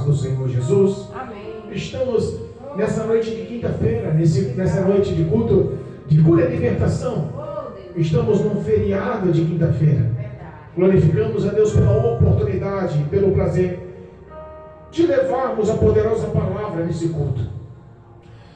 paz do Senhor Jesus. Amém. Estamos nessa noite de quinta-feira, nessa noite de culto de cura e libertação. Estamos num feriado de quinta-feira. Glorificamos a Deus pela oportunidade, pelo prazer de levarmos a poderosa palavra nesse culto.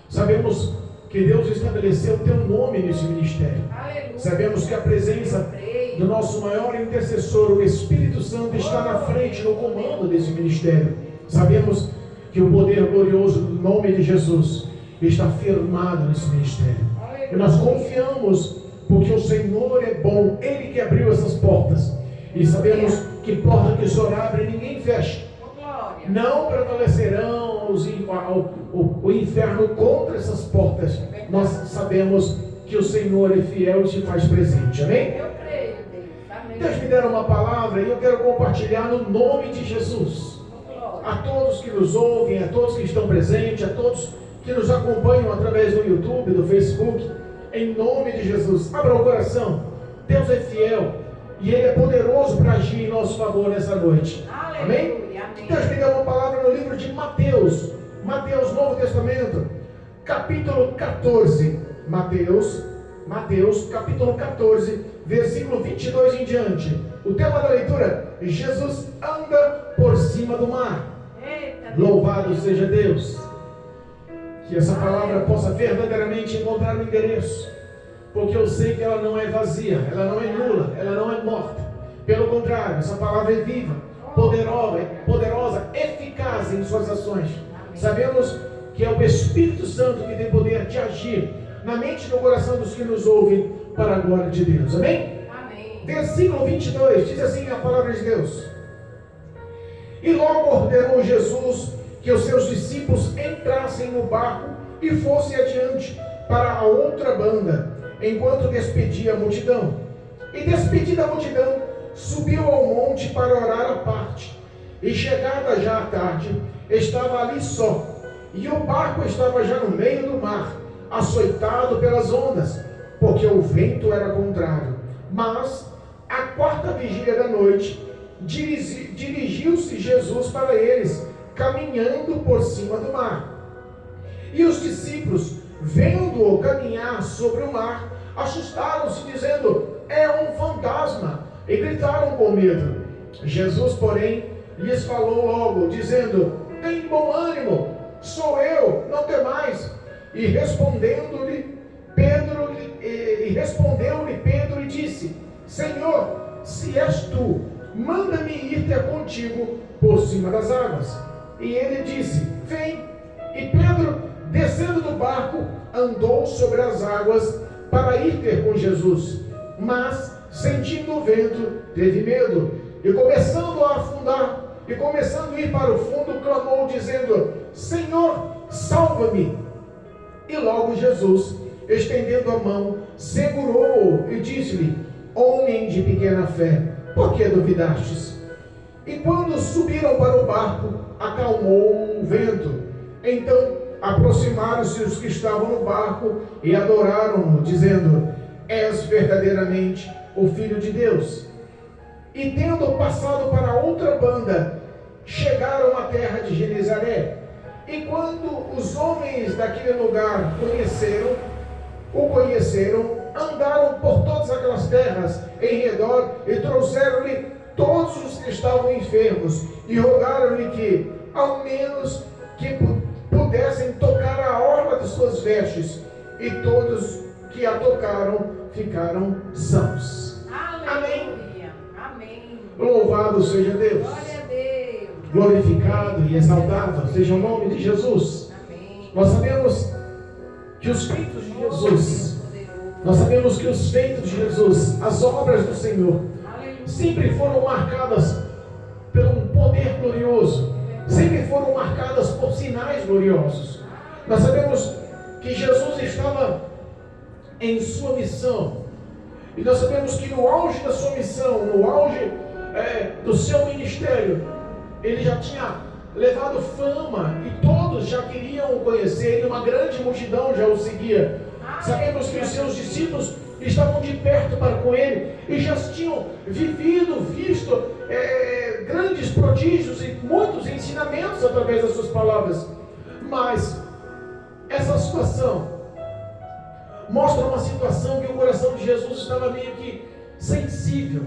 Sabemos que Deus estabeleceu o teu nome nesse ministério. Aleluia. Sabemos que a presença do nosso maior intercessor, o Espírito Santo, está na frente, no comando desse ministério. Sabemos que o poder glorioso do nome de Jesus está firmado nesse ministério. E nós confiamos, porque o Senhor é bom, Ele que abriu essas portas. E sabemos que porta que o Senhor abre, ninguém fecha. Não prevalecerão o inferno contra essas portas. Nós sabemos que o Senhor é fiel e se faz presente. Amém? Eu creio, Deus. Amém. Deus me deram uma palavra e eu quero compartilhar no nome de Jesus. A todos que nos ouvem, a todos que estão presentes, a todos que nos acompanham através do YouTube, do Facebook, em nome de Jesus, abra o coração. Deus é fiel e Ele é poderoso para agir em nosso favor nessa noite. Amém? Deus me deu uma palavra no livro de Mateus, Novo Testamento, capítulo 14. Mateus, capítulo 14, versículo 22 em diante. O tema da leitura: Jesus anda por cima do mar. Louvado seja Deus. Que essa palavra possa verdadeiramente encontrar um endereço, porque eu sei que ela não é vazia, ela não é nula, ela não é morta. Pelo contrário, essa palavra é viva, poderosa, eficaz em suas ações. Sabemos que é o Espírito Santo que tem poder de agir na mente e no coração dos que nos ouvem para a glória de Deus. Amém? Amém. Versículo 22, diz assim a palavra de Deus: E logo ordenou Jesus que os seus discípulos entrassem no barco e fossem adiante para a outra banda, enquanto despedia a multidão. E despedida a multidão, subiu ao monte para orar à parte. E chegada já a tarde, estava ali só, e o barco estava já no meio do mar, açoitado pelas ondas, porque o vento era contrário. Mas, à quarta vigília da noite, dirigiu-se Jesus para eles, caminhando por cima do mar. E os discípulos, vendo-o caminhar sobre o mar, assustaram-se, dizendo: é um fantasma, e gritaram com medo. Jesus, porém, lhes falou logo, dizendo: tem bom ânimo, sou eu, não temais. E respondeu-lhe Pedro e disse: Senhor, se és tu, manda-me ir ter contigo por cima das águas. E ele disse: vem. E Pedro, descendo do barco, andou sobre as águas para ir ter com Jesus. Mas, sentindo o vento, teve medo, e começando a afundar, e começando a ir para o fundo, clamou, dizendo: Senhor, salva-me. E logo Jesus, estendendo a mão, segurou-o e disse-lhe: homem de pequena fé, por que duvidastes? E quando subiram para o barco, acalmou o vento. Então aproximaram-se os que estavam no barco e adoraram-no, dizendo: és verdadeiramente o Filho de Deus. E tendo passado para outra banda, chegaram à terra de Genezaré. E quando os homens daquele lugar o conheceram, andaram por todas aquelas terras em redor e trouxeram-lhe todos os que estavam enfermos e rogaram-lhe que, ao menos, que pudessem tocar a orla de suas vestes. E todos que a tocaram ficaram sãos. Amém. Amém. Louvado seja Deus. Glória a Deus. Glorificado e exaltado seja o nome de Jesus. Amém. Nós sabemos que os feitos de Jesus, as obras do Senhor, sempre foram marcadas por um poder glorioso, sempre foram marcadas por sinais gloriosos. Nós sabemos que Jesus estava em sua missão, e nós sabemos que no auge da sua missão, no auge do seu ministério, ele já tinha levado fama e todos já queriam o conhecer, e uma grande multidão já o seguia. Sabemos que os seus discípulos estavam de perto para com ele e já tinham visto grandes prodígios e muitos ensinamentos através das suas palavras. Mas essa situação mostra uma situação que o coração de Jesus estava meio que sensível,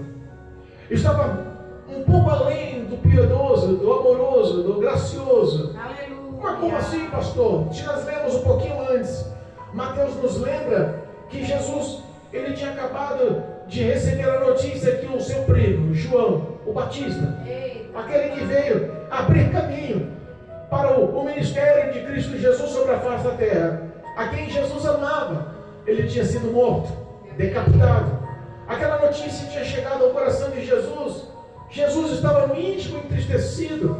estava um pouco além do piedoso, do amoroso, do gracioso. Aleluia. Mas como assim, pastor? Se nós lemos um pouquinho antes, Mateus nos lembra que Jesus, ele tinha acabado de receber a notícia que o seu primo, João, o Batista, aquele que veio abrir caminho para o ministério de Cristo Jesus sobre a face da terra, a quem Jesus amava, ele tinha sido morto, decapitado. Aquela notícia tinha chegado ao coração de Jesus. Jesus estava no íntimo entristecido.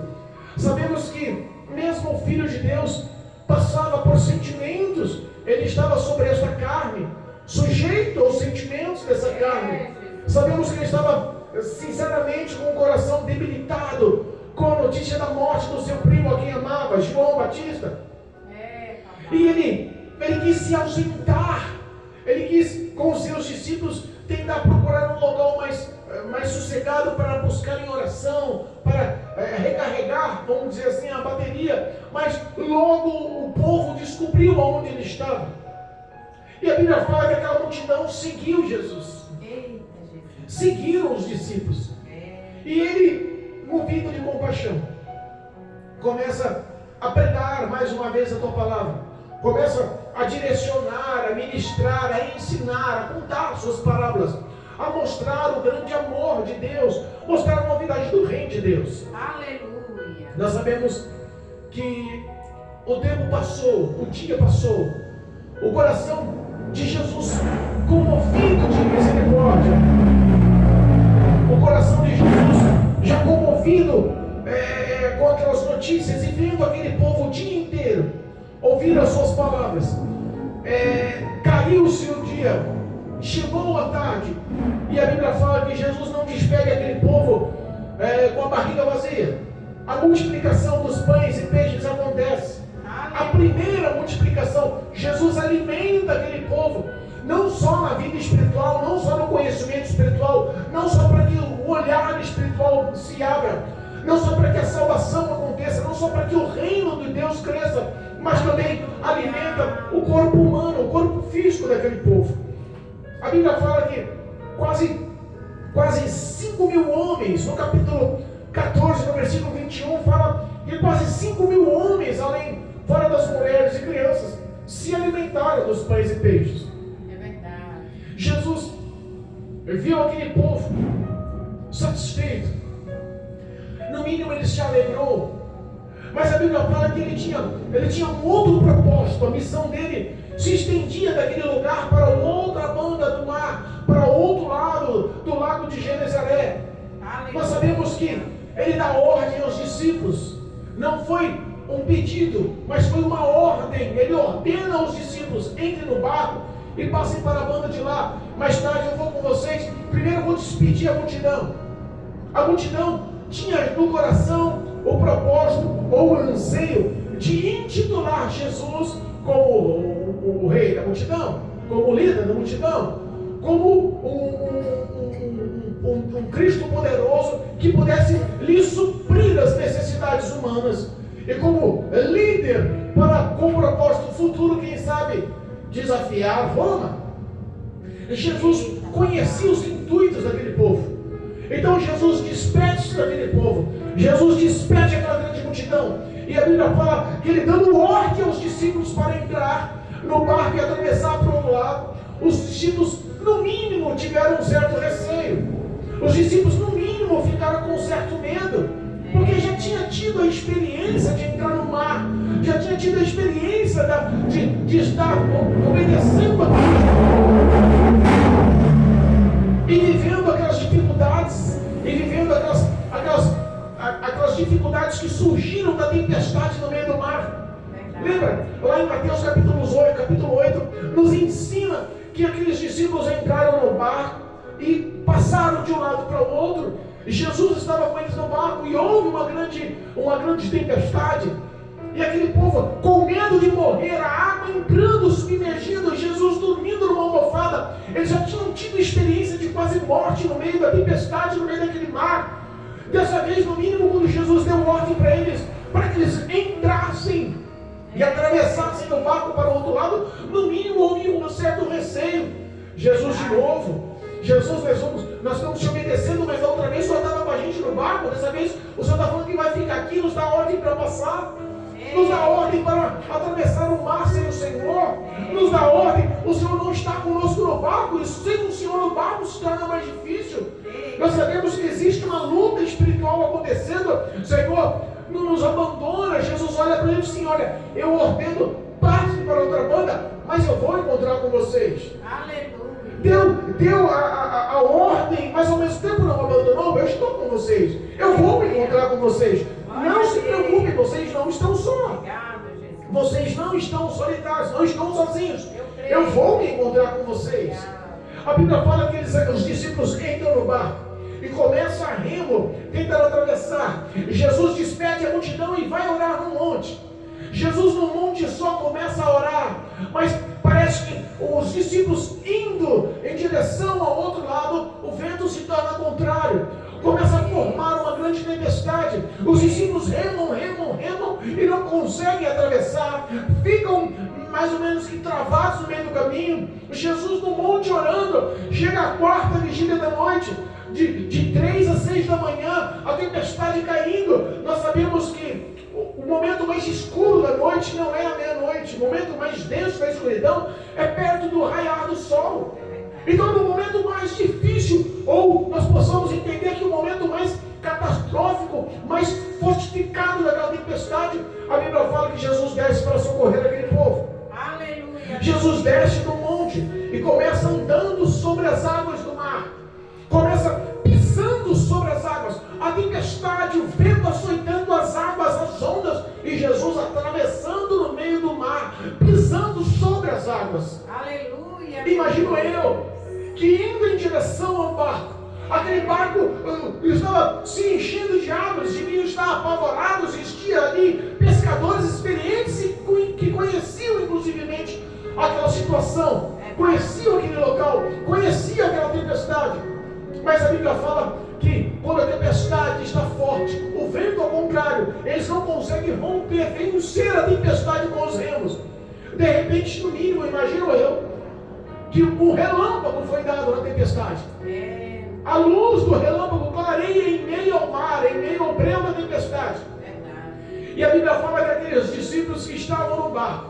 Sabemos que mesmo o Filho de Deus passava por sentimentos. Ele estava sobre esta carne, sujeito aos sentimentos dessa carne. Sabemos que ele estava sinceramente com o coração debilitado com a notícia da morte do seu primo, a quem amava, João Batista. E ele quis se ausentar. Ele quis, com os seus discípulos, tentar procurar um local mais sossegado para buscar em oração, para recarregar, vamos dizer assim, a bateria. Mas logo o povo descobriu aonde ele estava. E a Bíblia fala que aquela multidão seguiu Jesus. Seguiram os discípulos. E ele, movido de compaixão, começa a pregar mais uma vez a tua palavra. Começa a direcionar, a ministrar, a ensinar, a contar suas parábolas, a mostrar o grande amor de Deus, mostrar a novidade do reino de Deus. Aleluia. Nós sabemos que o tempo passou, o dia passou, o coração de Jesus comovido de misericórdia, o coração de Jesus já comovido com aquelas notícias e vendo aquele povo o dia inteiro ouvir as suas palavras. Caiu-se o dia, chegou a tarde, e a Bíblia fala que Jesus não despede aquele povo com a barriga vazia. A multiplicação dos pães e peixes acontece. A primeira multiplicação, Jesus alimenta aquele povo, não só na vida espiritual, não só no conhecimento espiritual, não só para que o olhar espiritual se abra, não só para que a salvação aconteça, não só para que o reino de Deus cresça, mas também alimenta o corpo humano, o corpo físico daquele povo. A Bíblia fala que quase 5.000 homens, no capítulo 14, no versículo 21, fala que quase 5.000 homens, fora das mulheres e crianças, se alimentaram dos pães e peixes. É verdade. Jesus viu aquele povo satisfeito. No mínimo ele se alegrou. Mas a Bíblia fala que ele tinha um outro propósito. A missão dele se estendia daquele lugar para outra banda do mar, para outro lado do lago de Genezaré. Nós sabemos que ele dá ordem aos discípulos. Não foi um pedido, mas foi uma ordem. Ele ordena aos discípulos: entrem no barco e passem para a banda de lá. Mais tarde eu vou com vocês. Primeiro eu vou despedir a multidão. A multidão tinha no coração o propósito ou o anseio de intitular Jesus como o rei da multidão, como o líder da multidão, como um Cristo poderoso que pudesse lhe suprir as necessidades humanas, e como líder com propósito futuro, quem sabe, desafiar Roma. Jesus conhecia os intuitos daquele povo. Então Jesus despede-se daquele povo, Jesus despede aquela grande multidão, e a Bíblia fala que ele dando ordem aos discípulos para entrar no barco e atravessar para o outro lado. Os discípulos no mínimo tiveram um certo receio, os discípulos no mínimo ficaram com um certo medo, porque já tinha tido a experiência de entrar no mar, já tinha tido a experiência de estar obedecendo a Cristo e vivendo aquelas dificuldades, e vivendo aquelas dificuldades que surgiram da tempestade no meio do mar. Lembra? Lá em Mateus capítulo 8, nos ensina que aqueles discípulos entraram no barco e passaram de um lado para o outro. Jesus estava com eles no barco e houve uma grande tempestade. E aquele povo, com medo de morrer, a água entrando, submergindo, Jesus dormindo numa almofada. Eles já tinham tido experiência de quase morte no meio da tempestade, no meio daquele mar. Dessa vez, no mínimo, quando Jesus deu ordem para eles entrassem e atravessassem o barco para o outro lado, no mínimo houve um certo receio. Jesus de novo, Jesus, nós estamos te obedecendo, mas da outra vez o Senhor estava com a gente no barco, dessa vez o Senhor está falando que vai ficar aqui, nos dá ordem para passar, nos dá ordem para atravessar o mar sem o Senhor, nos dá ordem, o Senhor não está conosco no barco, e sem o Senhor no barco se torna mais difícil. Nós sabemos que existe uma luta espiritual acontecendo. Senhor, não nos abandona. Jesus olha para ele e diz assim: olha, eu ordeno, parte para outra banda, mas eu vou encontrar com vocês. Aleluia. Deu a ordem, mas ao mesmo tempo não abandonou. Eu estou com vocês, eu vou me encontrar com vocês. Não se preocupem, vocês não estão só. Vocês não estão solitários, não estão sozinhos. Eu vou me encontrar com vocês. A Bíblia fala que os discípulos entram no barco e começa a remo, tentando atravessar. Jesus despede a multidão e vai orar no monte. Jesus no monte só começa a orar, mas parece que os discípulos indo em direção ao outro lado, o vento se torna contrário, começa a formar uma grande tempestade. Os discípulos remam e não conseguem atravessar, ficam mais ou menos que travados no meio do caminho. Jesus no monte orando, chega a quarta vigília da noite, de 3 a 6 da manhã, a tempestade caindo. Nós sabemos que o momento mais escuro da noite não é a meia-noite, o momento mais denso da escuridão é perto do raiar do sol. Então no momento mais difícil, ou nós possamos entender que o momento mais catastrófico, mais fortificado daquela tempestade, a Bíblia fala que Jesus desce para socorrer aquele povo. Aleluia. Jesus desce do monte e começa andando sobre as águas do mar, começa pisando sobre as águas, a tempestade, o vento açoitando as águas, as ondas, e Jesus atravessando no meio do mar, pisando sobre as águas. Aleluia. Imagino eu que indo em direção ao barco, aquele barco estava se enchendo de água, os meninos estavam apavorados, existia ali pescadores experientes que conheciam inclusivemente aquela situação, conheciam aquele local, conheciam aquela tempestade. Mas a Bíblia fala que quando a tempestade está forte, o vento ao contrário, eles não conseguem romper, vencer a tempestade com os remos. De repente, no mínimo, imagino eu, que um relâmpago foi dado na tempestade. A luz do relâmpago clareia em meio ao mar, em meio ao breu da tempestade. E a Bíblia fala que aqueles discípulos que estavam no barco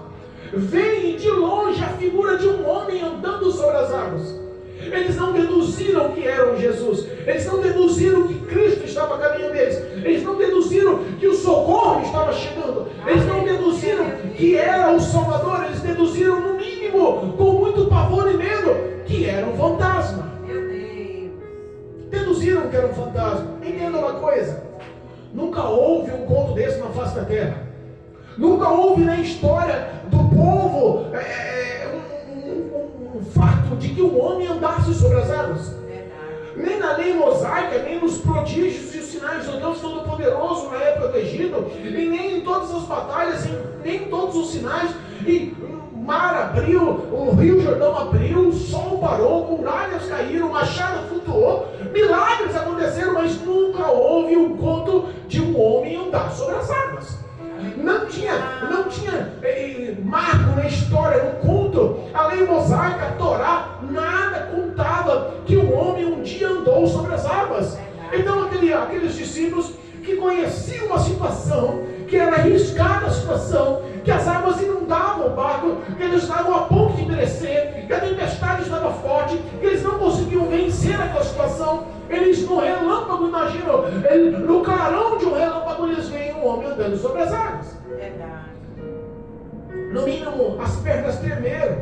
veem de longe a figura de um homem andando sobre as águas. Eles não deduziram que era Jesus, eles não deduziram que Cristo estava a caminho deles, eles não deduziram que o socorro estava chegando, eles não deduziram que era o Salvador, eles deduziram no mínimo, com muito pavor e medo, que era um fantasma. Meu Deus. Deduziram que era um fantasma. Entenda uma coisa, nunca houve um conto desse na face da terra, nunca houve na história do povo um fato de que um homem andasse sobre as águas. Nem na lei mosaica, nem nos prodígios e os sinais do Deus Todo-Poderoso na época do Egito, e nem em todas as batalhas, nem em todos os sinais. E o mar abriu, o rio Jordão abriu, o sol parou, muralhas caíram, o machado flutuou, milagres aconteceram, mas nunca houve um conto de um homem andar sobre as águas. Não tinha marco na história, no conto, a lei mosaica, a Torá, nada contava que o homem um dia andou sobre as águas. Então aqueles discípulos que conheciam a situação, que era arriscada a situação, que as águas inundavam o barco, que eles estavam a ponto de perecer, que a tempestade estava forte, que eles não conseguiam vencer aquela situação, eles no relâmpago, imaginam, no clarão de um relâmpago eles veem um homem andando sobre as águas. No mínimo as pernas tremeram,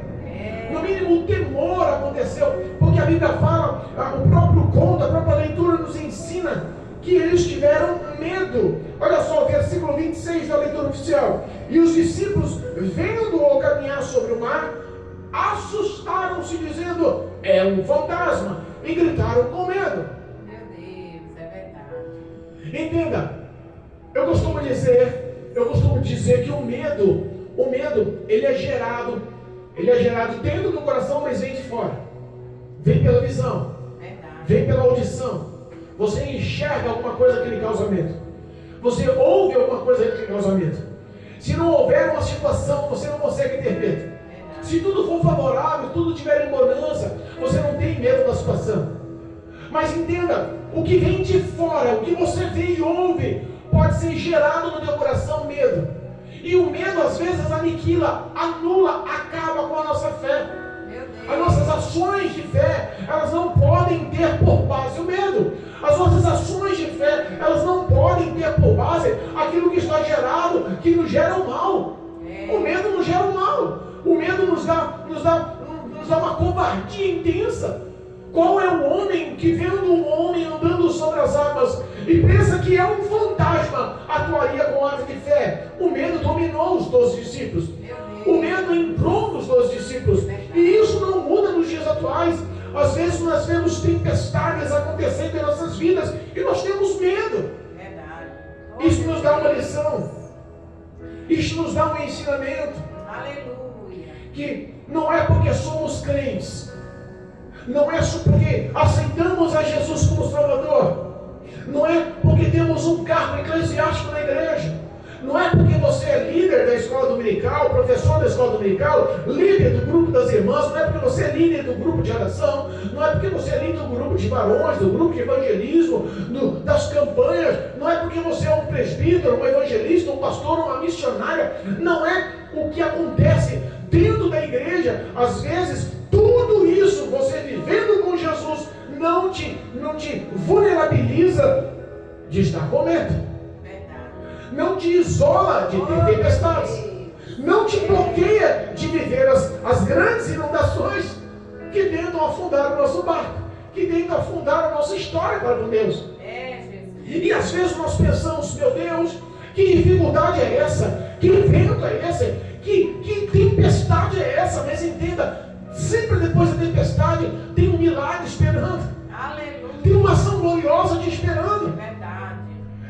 no mínimo o temor aconteceu, porque a Bíblia fala, o próprio conto, a própria leitura nos ensina que eles tiveram medo. Olha só o versículo 26 da leitura oficial: e os discípulos, vendo-o caminhar sobre o mar, assustaram-se, dizendo: é um fantasma, e gritaram com medo. Meu Deus, é verdade. Entenda, eu costumo dizer que o medo, ele é gerado dentro do coração, mas vem de fora. Vem pela visão, Verdade. vem pela audição. você enxerga alguma coisa que lhe causa medo. Você ouve alguma coisa que lhe causa medo. Se não houver uma situação, você não consegue ter medo. Se tudo for favorável, tudo tiver em bonança, você não tem medo da situação. Mas entenda, o que vem de fora, o que você vê e ouve, pode ser gerado no teu coração medo. E o medo às vezes aniquila, anula, acaba com a nossa fé. As nossas ações de fé, elas não podem ter por base o medo. As nossas ações de fé, elas não podem ter por base aquilo que está gerado, que nos gera o mal. O medo nos gera o mal. O medo nos dá uma covardia intensa. Qual é o homem que, vendo um homem andando sobre as águas e pensa que é um fantasma, atuaria com ato de fé? O medo dominou os 12 discípulos. O medo entrou nos 12 discípulos. E isso não muda nos dias atuais. Às vezes nós vemos tempestades acontecendo em nossas vidas e nós temos medo. Isso nos dá uma lição. Isso nos dá um ensinamento. Aleluia. Que não é porque somos crentes, não é só porque aceitamos a Jesus como Salvador, não é porque temos um cargo eclesiástico na igreja, não é porque você é líder da escola dominical, professor da escola dominical, líder do grupo das irmãs, não é porque você é líder do grupo de oração, não é porque você é líder do grupo de varões, do grupo de evangelismo, das campanhas, não é porque você é um presbítero, um evangelista, um pastor, uma missionária, não é o que acontece dentro da igreja. Às vezes, tudo isso, você vivendo com Jesus, não te vulnerabiliza de estar com medo. Não te isola de ter tempestades. Não te bloqueia de viver as grandes inundações que tentam afundar o nosso barco, que tentam afundar a nossa história para com Deus. E às vezes nós pensamos, meu Deus, que dificuldade é essa? Que vento é esse? Que tempestade é essa? Mas entenda, sempre depois da tempestade tem um milagre esperando. Aleluia. Tem uma ação gloriosa te esperando. Verdade.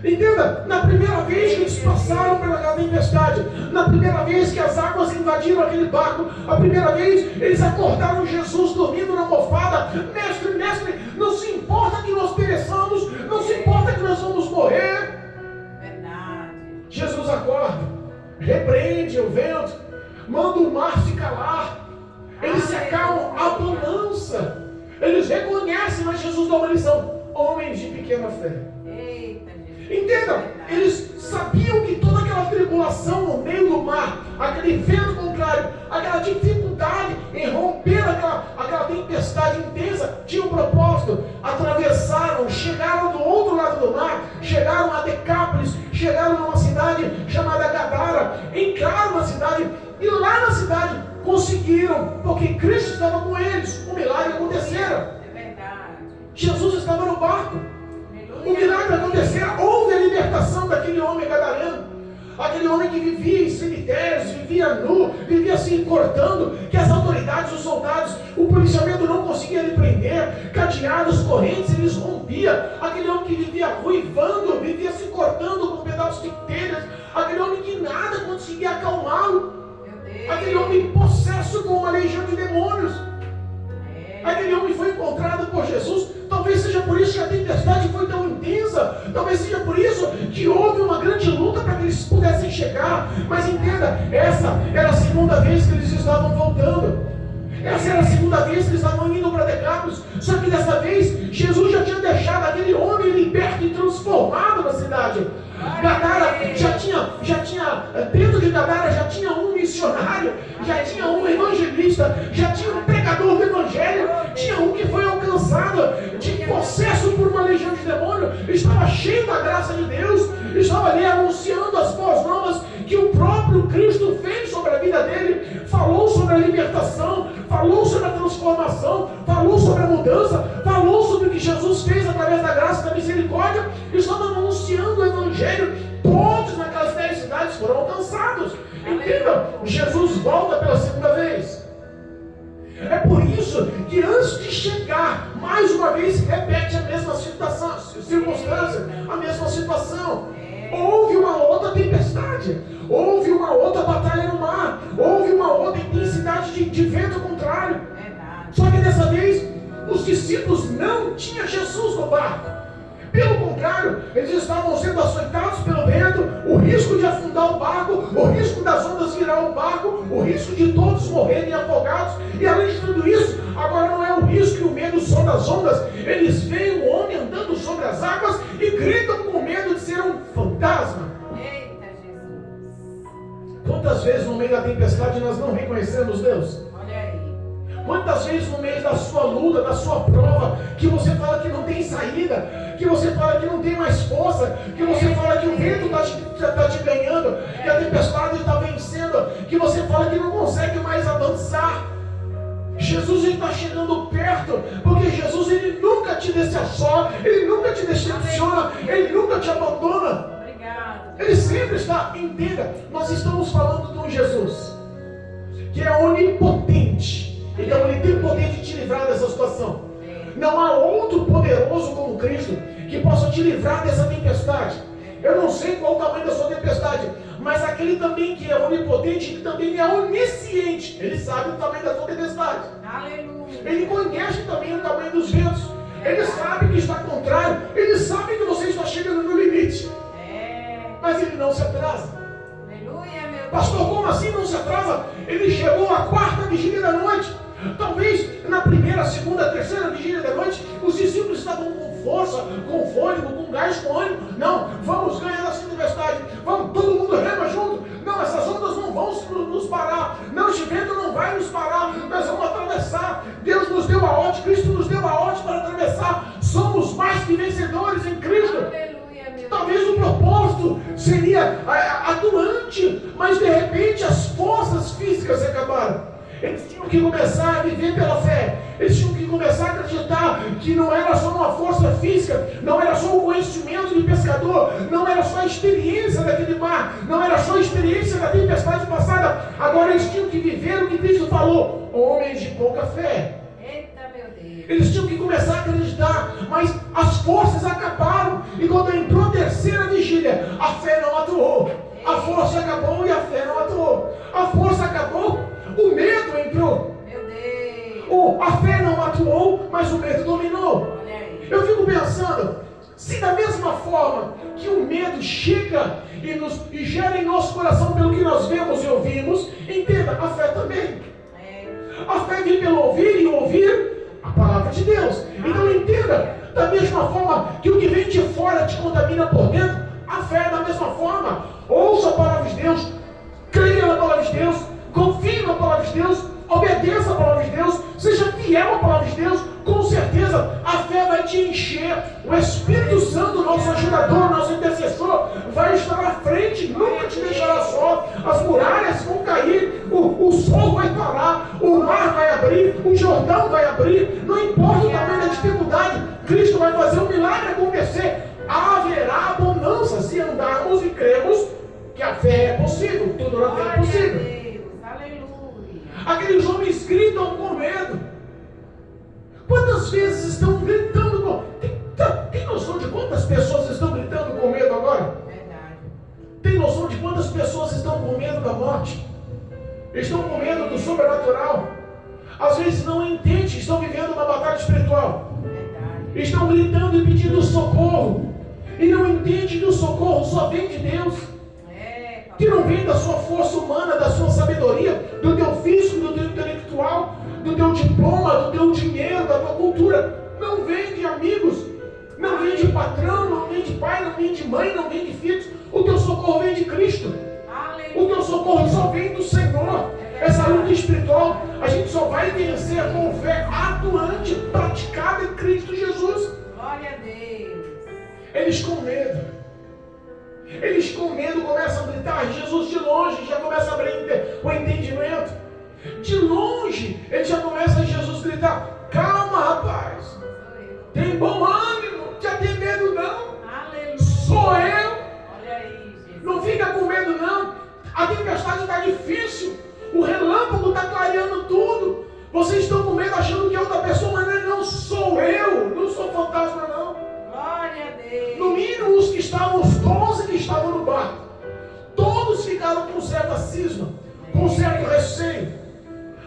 Entenda, na primeira vez que eles passaram pela tempestade, na primeira vez que as águas invadiram aquele barco, a primeira vez eles acordaram Jesus dormindo na almofada. Mestre, mestre, não se importa que nós pereçamos, não se importa que nós vamos morrer. Verdade. Jesus acorda, repreende o vento, manda o mar se calar, eles se acalmam, a bonança. Eles reconhecem, mas Jesus dá uma lição: homens de pequena fé. Eita, Jesus. Entendam, eles sabiam que toda aquela tribulação no meio do mar, aquele vento contrário, aquela dificuldade em romper aquela tempestade intensa, tinha um propósito. Atravessaram, chegaram do outro lado do mar, chegaram a Decápolis, chegaram numa cidade chamada Gadara, entraram na cidade, e lá na cidade conseguiram, porque Cristo estava com eles, o milagre acontecera. É verdade. Jesus estava no barco. O milagre aconteceu, houve a libertação daquele homem gadareno, aquele homem que vivia em cemitérios, vivia nu, vivia se cortando, que as autoridades, os soldados, o policiamento não conseguia lhe prender, cadeados, correntes, eles rompia, aquele homem que vivia ruivando, vivia se cortando com pedaços de telhas, aquele homem que nada conseguia acalmá-lo, aquele homem possesso com uma legião de demônios. Aquele homem foi encontrado por Jesus. Talvez seja por isso que a tempestade foi tão intensa. Talvez seja por isso que houve uma grande luta para que eles pudessem chegar. Mas entenda, essa era a segunda vez que eles estavam voltando. Essa era a segunda vez que eles estavam indo para Decápolis. Só que dessa vez, Jesus já tinha deixado aquele homem liberto e transformado na cidade. Gadara já tinha, dentro de Gadara já tinha um missionário, já tinha um evangelista, já tinha um pregador do evangelho, tinha um que foi alcançado de possesso por uma legião de demônio, estava cheio da graça de Deus, estava ali anunciando as boas novas que o próprio Cristo fez sobre a vida dele, falou sobre a libertação, falou sobre a transformação, falou sobre a mudança, falou sobre o que Jesus fez através da graça e da misericórdia, estava anunciando o evangelho. Todos naquelas 10 cidades foram alcançados. Entenda, Jesus volta pela segunda vez. É por isso que antes de chegar, mais uma vez repete a mesma circunstância, a mesma situação. Houve uma outra tempestade, houve uma outra batalha no mar, houve uma outra intensidade de vento contrário. Só que dessa vez os discípulos não tinham Jesus no barco. contrário, eles estavam sendo açoitados pelo vento, o risco de afundar o barco, o risco das ondas virar o barco, o risco de todos morrerem afogados, e além de tudo isso, agora não é o risco e o medo só das ondas, eles veem o homem andando sobre as águas e gritam com medo de ser um fantasma. Eita, Jesus. Quantas vezes no meio da tempestade nós não reconhecemos Deus? Olha aí. Quantas vezes no meio da sua luta, da sua prova, que você fala que não tem saída, que você fala que não tem mais força, que você fala que o vento está te ganhando, que a tempestade está vencendo, que você fala que não consegue mais avançar. Jesus está chegando perto, porque Jesus ele nunca te deixa só, ele nunca te decepciona, ele nunca te abandona. Obrigado. Ele sempre está, entenda, nós estamos falando de um Jesus que é onipotente. Então ele tem poder de te livrar dessa situação. Não há outro poderoso como Cristo que possa te livrar dessa tempestade. Eu não sei qual o tamanho da sua tempestade, mas aquele também que é onipotente, ele também é onisciente. Ele sabe o tamanho da sua tempestade. Aleluia. Ele conhece também o tamanho dos ventos. Ele sabe que está contrário. Ele sabe que você está chegando no limite. Mas ele não se atrasa. Aleluia, meu Deus. Pastor, como assim não se atrasa? Ele chegou à quarta vigília da noite. Talvez na primeira, segunda, terceira vigília da noite, os discípulos estavam com força, com fôlego, com gás, com ânimo. Não, vamos ganhar essa tempestade. Vamos, todo mundo rema junto. Não, essas ondas não vão nos parar. Não, esse vento não vai nos parar. Nós vamos atravessar. Deus nos deu a ordem, Cristo nos deu a ordem para atravessar. Somos mais que vencedores em Cristo. Aleluia, meu Talvez Deus. o propósito seria atuante, mas de repente as forças físicas se acabaram. Eles tinham que começar a viver pela fé. Eles tinham que começar a acreditar que não era só uma força física, não era só o conhecimento de pescador, não era só a experiência daquele mar, não era só a experiência da tempestade passada. Agora eles tinham que viver o que Cristo falou: homens de pouca fé. Eita, meu Deus. Eles tinham que começar a acreditar, mas as forças acabaram. E quando entrou a terceira vigília, a fé não atuou. A força acabou e a fé não atuou. A força acabou, o medo entrou. Meu Deus. A fé não atuou, mas o medo dominou. Olha aí. Eu fico pensando, se da mesma forma que o medo chega e gera em nosso coração pelo que nós vemos e ouvimos, entenda, a fé também. A fé vem pelo ouvir e ouvir a palavra de Deus. Então entenda, da mesma forma que o que vem de fora te contamina por dentro, a fé é da mesma forma. Ouça a palavra de Deus, creia na palavra de Deus, confie na palavra de Deus, obedeça a palavra de Deus, seja fiel à palavra de Deus. Com certeza a fé vai te encher. O Espírito Santo, nosso ajudador, nosso intercessor, vai estar à frente, nunca te deixará só. As muralhas vão cair, o sol vai parar, o mar vai abrir, o Jordão vai abrir. Não importa o tamanho da dificuldade, Cristo vai fazer um milagre acontecer. Haverá bonança se andarmos e cremos que a fé é possível. Tudo na fé é possível. Deus. Aleluia. Aqueles homens gritam com medo. Quantas vezes estão gritando com... Tem noção de quantas pessoas estão gritando com medo agora? Verdade. Tem noção de quantas pessoas estão com medo da morte? Estão com medo do sobrenatural? Às vezes não entendem, estão vivendo uma batalha espiritual. Verdade. Estão gritando e pedindo socorro. E não entendem que o socorro só vem de Deus. Que não vem da sua força humana, da sua sabedoria, do teu físico, do teu intelectual, do teu diploma, do teu dinheiro, da tua cultura. Não vem de amigos, não vem de patrão, não vem de pai, não vem de mãe, não vem de filhos. O teu socorro vem de Cristo. O teu socorro só vem do Senhor. Essa luta espiritual a gente só vai vencer com fé atuante, praticada em Cristo Jesus. Glória a Deus. Eles com medo. Eles com medo começam a gritar. Jesus de longe já começa a abrir o entendimento. De longe ele já começa a Jesus gritar: calma, rapaz, tem bom ânimo, não já tem medo não. Aleluia. Sou eu. Olha aí, Jesus. Não fica com medo não. A tempestade está difícil, o relâmpago está clareando tudo. Vocês estão com medo achando que é outra pessoa, mas não sou eu, não sou fantasma não. Glória a Deus. No mínimo os que estavam, os 12 que estavam no barco, todos ficaram com certa cisma, com certo receio.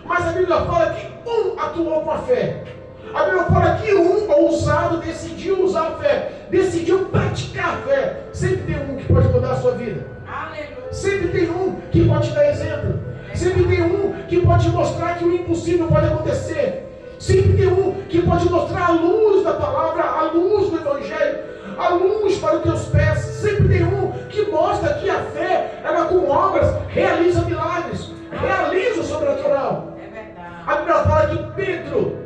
Mas a Bíblia fala que um atuou com a fé. A Bíblia fala que um ousado decidiu usar a fé, decidiu praticar a fé. Sempre tem um que pode mudar a sua vida. Aleluia. Sempre tem um que pode te dar exemplo. Sempre tem um que pode te mostrar que o impossível pode acontecer. Sempre tem um que pode mostrar a luz da palavra, a luz do Evangelho, a luz para os teus pés. Sempre tem um que mostra que a fé, ela com obras, realiza milagres, realiza o sobrenatural. É verdade. A Bíblia fala que Pedro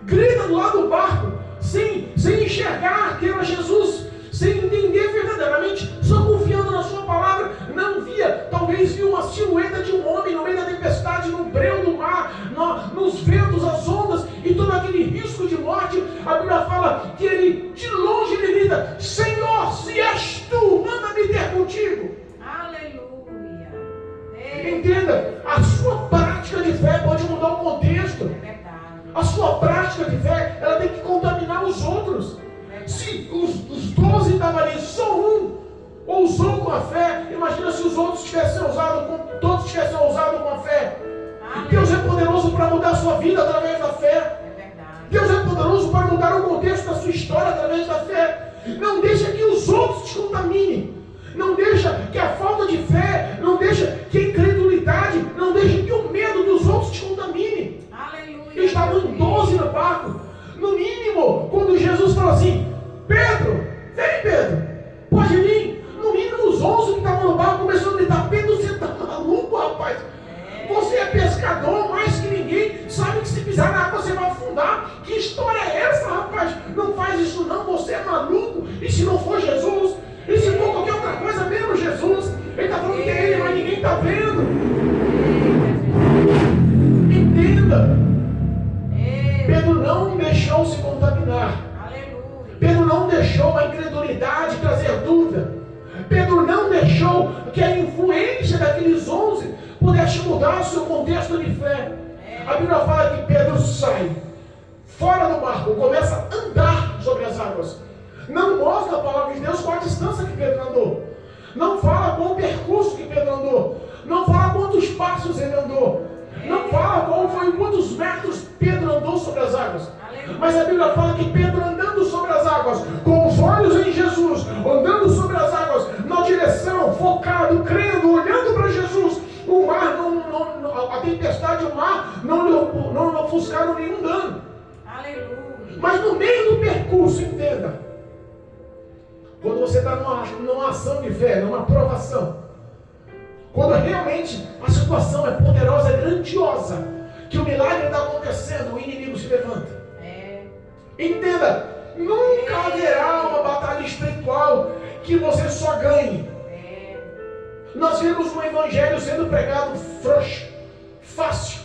grita do lado do barco, sem enxergar que era Jesus, sem entender verdadeiramente, só confiando na sua palavra. Não via, talvez viu uma silhueta de um homem no meio da tempestade, no breu do mar, nos ventos, as ondas e todo aquele risco de morte. A Bíblia fala que ele, de longe, ele grita: Senhor, se és tu, manda-me ter contigo. Aleluia. Entenda, a sua prática de fé pode mudar o contexto. É verdade. A sua prática de fé, ela tem que contaminar os outros. Se os 12 estavam ali, só um ousou com a fé, imagina se os outros tivessem ousado, todos tivessem ousado com a fé. Deus é poderoso para mudar a sua vida através da fé. É verdade. Deus é poderoso para mudar o contexto da sua história através da fé. Não deixa que os outros te contaminem. Não deixa que a falta de fé, não deixa que a incredulidade, não deixa que o medo dos outros te contamine. Aleluia. Estavam em 12 no barco. No mínimo, quando Jesus falou assim: Pedro, vem Pedro, pode vir. No mínimo os 11 que estavam no barco começaram a gritar: Pedro, você está maluco, rapaz? Você é pescador mais que ninguém, sabe que se pisar na água você vai afundar. Que história é essa, rapaz? Não faz isso não, você é maluco. E se não for Jesus? E se for qualquer outra coisa, mesmo Jesus? Ele está falando que é ele, mas ninguém está vendo. Entenda. Pedro não deixou se contaminar. Aleluia. Pedro não deixou a incredulidade trazer dúvida. Pedro não deixou que a influência daqueles 11 pudesse mudar o seu contexto de fé. A Bíblia fala que Pedro sai fora do barco, começa a andar sobre as águas. Não mostra a palavra de Deus qual a distância que Pedro andou. Não fala qual o percurso que Pedro andou. Não fala quantos passos ele andou. Não fala quantos metros Pedro andou sobre as águas. Mas a Bíblia fala que Pedro, andando sobre as águas, com os olhos em Jesus, andando sobre as águas, na direção, focado, crendo, olhando para Jesus, o mar, a tempestade, o mar, não lhe ofuscaram nenhum dano. Aleluia. Mas no meio do percurso, entenda, quando você está numa ação de fé, numa provação, quando realmente a situação é poderosa, é grandiosa, que o milagre está acontecendo, o inimigo se levanta. Entenda, nunca haverá uma batalha espiritual que você só ganhe. Nós vemos um evangelho sendo pregado frouxo, fácil,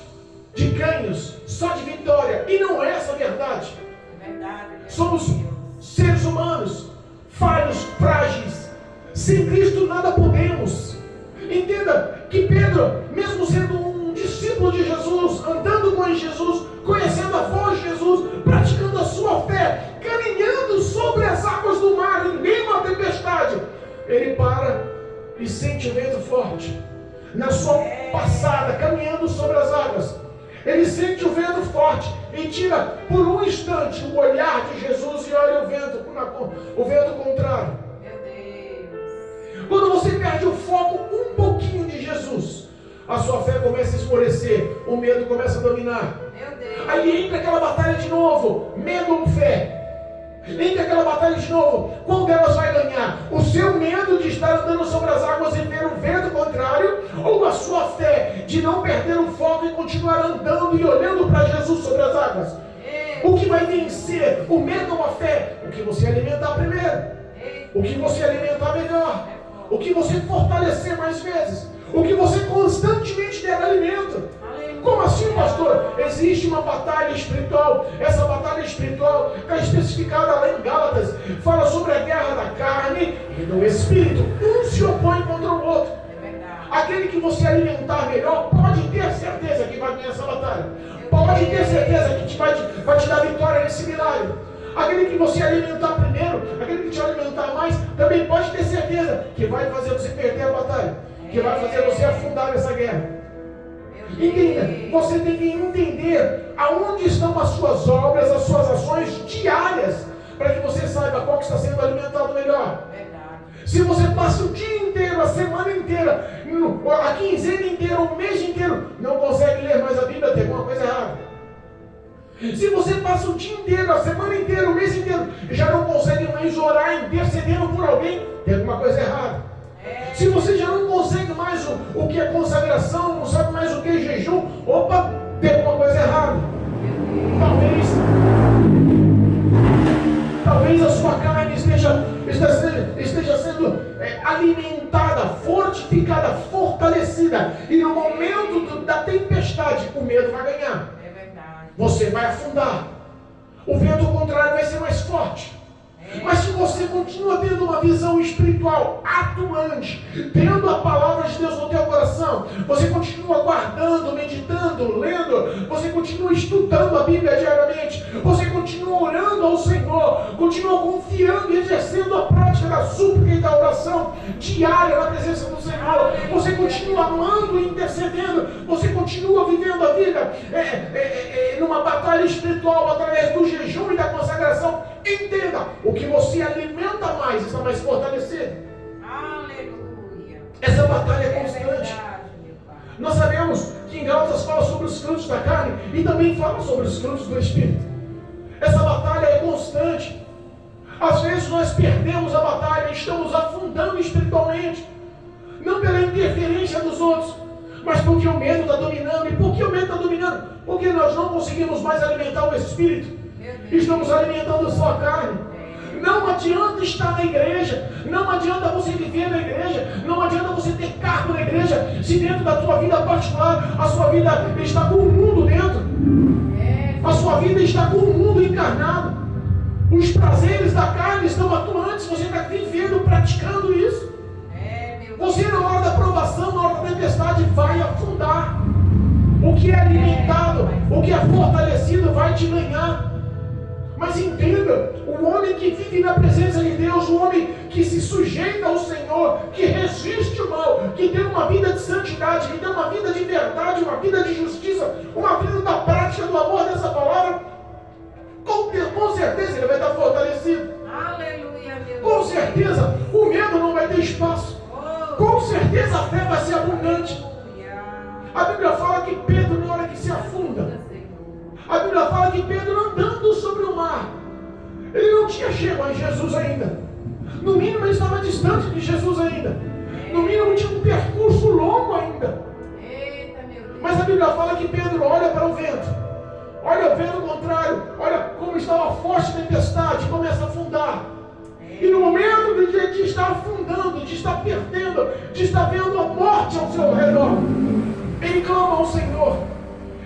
de ganhos, só de vitória. E não é essa a verdade. Somos seres humanos, falhos, frágeis. Sem Cristo nada podemos. Entenda que Pedro, mesmo sendo um discípulo de Jesus, andando com Jesus, conhecendo a voz de Jesus, praticando a sua fé, caminhando sobre as águas do mar, em meio à tempestade, ele para e sente o vento forte. Na sua passada, caminhando sobre as águas, ele sente o vento forte e tira por um instante o olhar de Jesus e olha o vento contrário. Quando você perde o foco um pouquinho de Jesus, a sua fé começa a esmorecer, o medo começa a dominar. Aí entra aquela batalha de novo, medo ou fé. Entra aquela batalha de novo, qual delas vai ganhar? O seu medo de estar andando sobre as águas e ver o vento contrário, ou a sua fé de não perder o foco e continuar andando e olhando para Jesus sobre as águas? O que vai vencer, o medo ou a fé? O que você alimentar primeiro, o que você alimentar melhor, o que você fortalecer mais vezes, o que você constantemente der alimento. Como assim, pastor? Existe uma batalha espiritual. Essa batalha espiritual está especificada lá em Gálatas. Fala sobre a guerra da carne e do espírito. Um se opõe contra o outro. Aquele que você alimentar melhor, pode ter certeza que vai ganhar essa batalha. Pode ter certeza que vai te dar vitória nesse milagre. Aquele que você alimentar primeiro, aquele que te alimentar mais, também pode ter certeza que vai fazer você perder a batalha, que vai fazer você afundar nessa guerra. Entenda, você tem que entender aonde estão as suas obras, as suas ações diárias, para que você saiba qual que está sendo alimentado melhor. Verdade. Se você passa o dia inteiro, a semana inteira, a quinzena inteira, o mês inteiro, não consegue ler mais a Bíblia, tem alguma coisa errada. Se você passa o dia inteiro, a semana inteira, o mês inteiro, já não consegue mais orar intercedendo por alguém, tem alguma coisa errada. Se você já não consegue mais o que é consagração, não sabe mais o que é jejum, opa, tem alguma coisa errada. Talvez a sua carne esteja sendo alimentada, fortificada, fortalecida, e no momento da tempestade, o medo vai ganhar. É verdade. Você vai afundar. O vento contrário vai ser mais forte. Mas se você continua tendo uma visão espiritual atuante, tendo a palavra de Deus no teu coração, você continua guardando, meditando, lendo, você continua estudando a Bíblia diariamente, você continua orando ao Senhor, continua confiando e exercendo a prática da súplica e da oração diária na presença do Senhor, você continua amando e intercedendo, você continua vivendo a vida numa batalha espiritual através do jejum e da consagração. Entenda, o que você alimenta mais está mais fortalecido. Aleluia. Essa batalha é É constante. verdade, meu Pai. Nós sabemos que em Gálatas fala sobre os frutos da carne e também fala sobre os frutos do Espírito. Essa batalha é constante. Às vezes nós perdemos a batalha e estamos afundando espiritualmente, não pela interferência dos outros, mas porque o medo está dominando. E por que o medo está dominando? Porque nós não conseguimos mais alimentar o Espírito. Estamos alimentando a sua carne. Não adianta estar na igreja, não adianta você viver na igreja, não adianta você ter cargo na igreja, se dentro da tua vida particular, a sua vida está com o mundo dentro. A sua vida está com o mundo encarnado. Os prazeres da carne estão atuantes, você está vivendo, praticando isso. Você na hora da provação, na hora da tempestade, vai afundar. O que é alimentado, o que é fortalecido vai te ganhar. Mas entenda, o homem que vive na presença de Deus, o homem que se sujeita ao Senhor, que resiste o mal, que tem uma vida de santidade, que tem uma vida de verdade, uma vida de justiça, uma vida da prática do amor dessa palavra, com certeza ele vai estar fortalecido. Aleluia, meu Deus. Com certeza o medo não vai ter espaço. Com certeza a fé vai ser abundante. A Bíblia fala que Pedro, na hora que se afunda, a Bíblia fala que Pedro andando sobre o mar, ele não tinha chegado a Jesus ainda. No mínimo ele estava distante de Jesus ainda. No mínimo tinha um percurso longo ainda. Mas a Bíblia fala que Pedro olha para o vento, olha o vento contrário, olha como estava forte a tempestade, começa a afundar. E no momento de estar afundando, de estar perdendo, de estar vendo a morte ao seu redor, ele clama ao Senhor.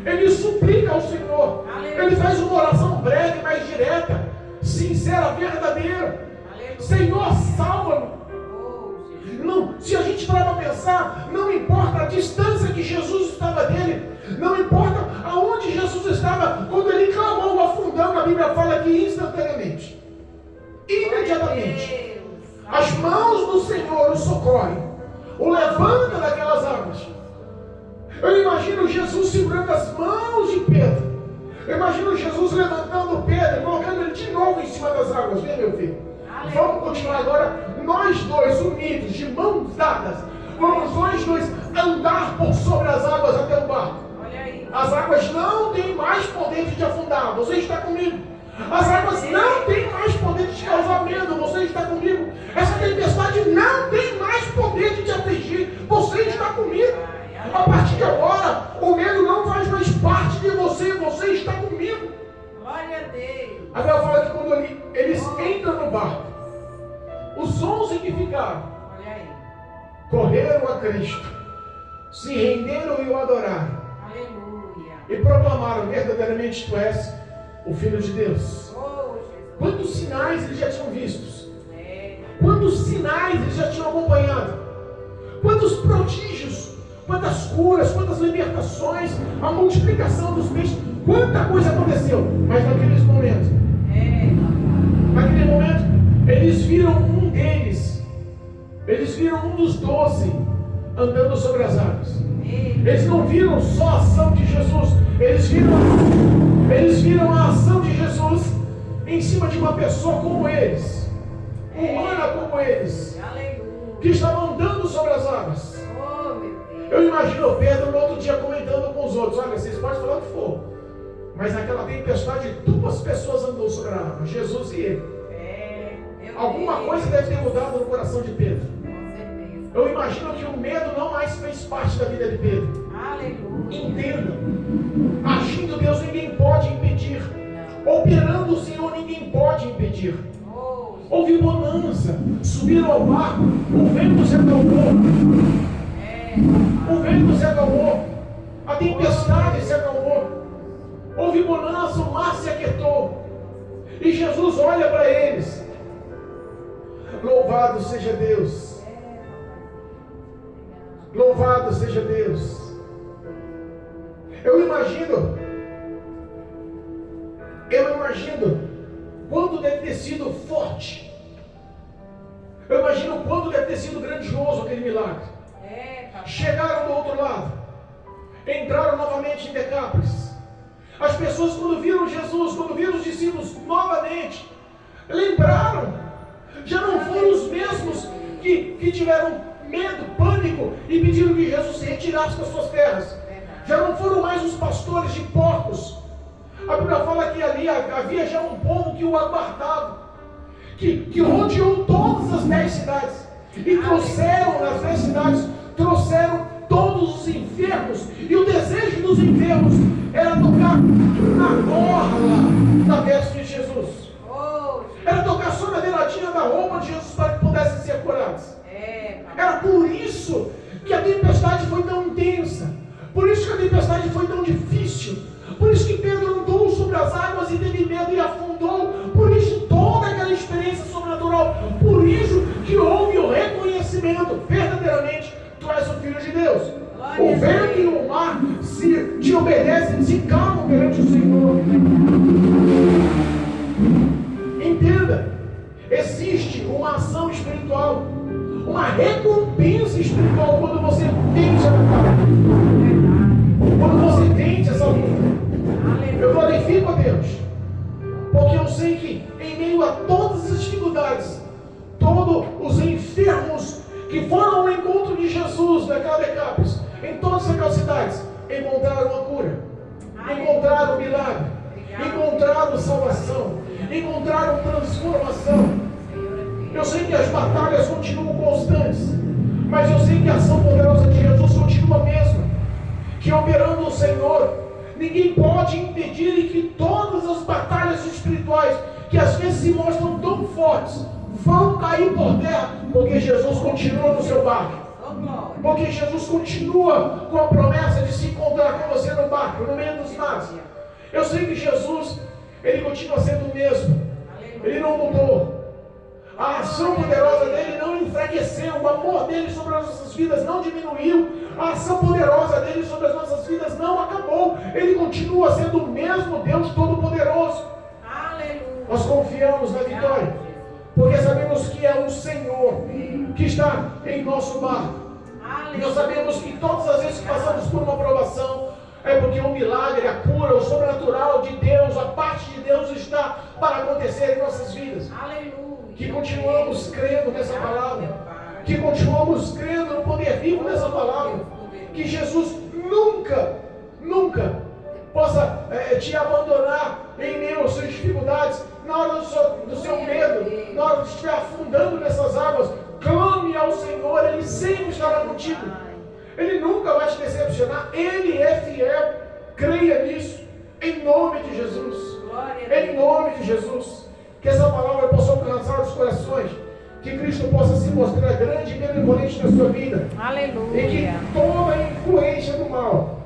Ele suplica ao Senhor. Ele faz uma oração breve, mas direta, sincera, verdadeira. Senhor, salva-me. Não, se a gente parar para pensar, não importa a distância que Jesus estava dele, não importa aonde Jesus estava, quando ele clamou afundando, a Bíblia fala que instantaneamente, imediatamente, as mãos do Senhor o socorrem, o levanta daquelas águas. Eu imagino Jesus segurando as mãos de Pedro. Eu imagino Jesus levantando Pedro, colocando ele de novo em cima das águas. Vem, meu filho. Vamos continuar agora, nós dois unidos, de mãos dadas. Vamos nós dois andar por sobre as águas até o barco. As águas não têm mais poder de te afundar. Você está comigo. As águas não têm mais poder de te causar medo. Você está comigo. Essa tempestade não tem mais poder de te afligir. Você está comigo. A partir de agora, o medo não faz mais parte de você. Você está comigo. Glória a Deus. A Bíblia fala que quando eles entram no barco, os 11 que ficaram, correram a Cristo, se renderam e o adoraram. Aleluia. E proclamaram: verdadeiramente tu és o Filho de Deus. Quantos sinais eles já tinham vistos? Quantos sinais eles já tinham acompanhado? Quantos prodígios? Quantas curas? Quantas libertações? A multiplicação dos peixes? Quanta coisa aconteceu? Mas naquele momento, eles viram um deles. Eles viram um dos 12 andando sobre as águas. Eles não viram só a ação de Jesus, eles viram a ação de Jesus em cima de uma pessoa como eles, humana como eles, que estava andando sobre as águas. Eu imagino Pedro no outro dia comentando com os outros: olha, vocês podem falar o que for, mas naquela tempestade 2 pessoas andou sobre a água, Jesus e ele. Alguma coisa deve ter mudado no coração de Pedro. Eu imagino que o medo não mais fez parte da vida de Pedro. Entenda, agindo Deus ninguém pode impedir, operando o Senhor ninguém pode impedir. Houve bonança, subiram ao barco, o vento se acalmou, a tempestade se acalmou, houve bonança, o mar se aquietou, e Jesus olha para eles. Louvado seja Deus, louvado seja Deus. Eu imagino quanto deve ter sido forte. Eu imagino quanto deve ter sido grandioso aquele milagre. Chegaram do outro lado, entraram novamente em Decápolis. As pessoas, quando viram Jesus, quando viram os discípulos novamente, lembraram. Já não foram os mesmos que tiveram medo, pânico e pediram que Jesus se retirasse das suas terras. Já não foram mais os pastores de porcos. A Bíblia fala que ali havia já um povo que o aguardava, que rodeou todas as 10 cidades e trouxeram nas 10 cidades, trouxeram todos os enfermos, e o desejo dos enfermos era tocar na orla da veste de Jesus, era tocar só na beiradinha da roupa de Jesus para que pudessem ser curados. Era por isso que a tempestade foi tão intensa, por isso que a tempestade foi tão difícil, por isso que Pedro andou sobre as águas e teve medo e afundou, por isso toda aquela experiência sobrenatural, por isso que houve o reconhecimento: verdadeiramente tu és o Filho de Deus. O vento e o mar se te obedecem, se calmam perante o Senhor. Entenda, existe uma ação espiritual, uma recompensa espiritual quando você vence a batalha, quando você vence essa luta. Eu glorifico a Deus, porque eu sei que em meio a todas as dificuldades, todos os enfermos que foram ao encontro de Jesus naquela Decápolis, em todas aquelas cidades, encontraram a cura, encontraram o milagre, encontraram salvação, encontraram transformação. Eu sei que as batalhas continuam constantes, mas eu sei que a ação poderosa de Jesus continua mesmo, que operando o Senhor, ninguém pode impedir, e que todas as batalhas espirituais, que às vezes se mostram tão fortes, vão cair por terra, porque Jesus continua no seu barco, porque Jesus continua com a promessa de se encontrar com você no barco, no meio dos mares. Eu sei que Jesus, Ele continua sendo o mesmo, Ele não mudou. A ação poderosa dele não enfraqueceu, o amor dele sobre as nossas vidas não diminuiu, a ação poderosa dele sobre as nossas vidas não acabou. Ele continua sendo o mesmo Deus Todo-Poderoso. Nós confiamos na vitória, porque sabemos que é o Senhor que está em nosso barco. Nós sabemos que todas as vezes que passamos por uma provação, é porque o milagre, a cura, o sobrenatural de Deus, a parte de Deus está para acontecer em nossas vidas. Que continuamos crendo nessa palavra, que continuamos crendo no poder vivo dessa palavra, que Jesus nunca possa te abandonar em meio às suas dificuldades, na hora do seu medo, na hora de estiver afundando nessas águas. Clame ao Senhor, Ele sempre estará contigo, Ele nunca vai te decepcionar, Ele é fiel. Creia nisso, em nome de Jesus, em nome de Jesus. Que essa palavra possa alcançar os corações, que Cristo possa se mostrar grande e benevolente na sua vida. Aleluia. E que toda a influência do mal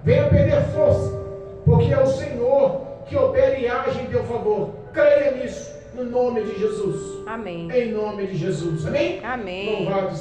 venha perder força, porque é o Senhor que opera e age em teu favor. Creia nisso, no nome de Jesus. Amém. Em nome de Jesus. Amém? Amém. Louvado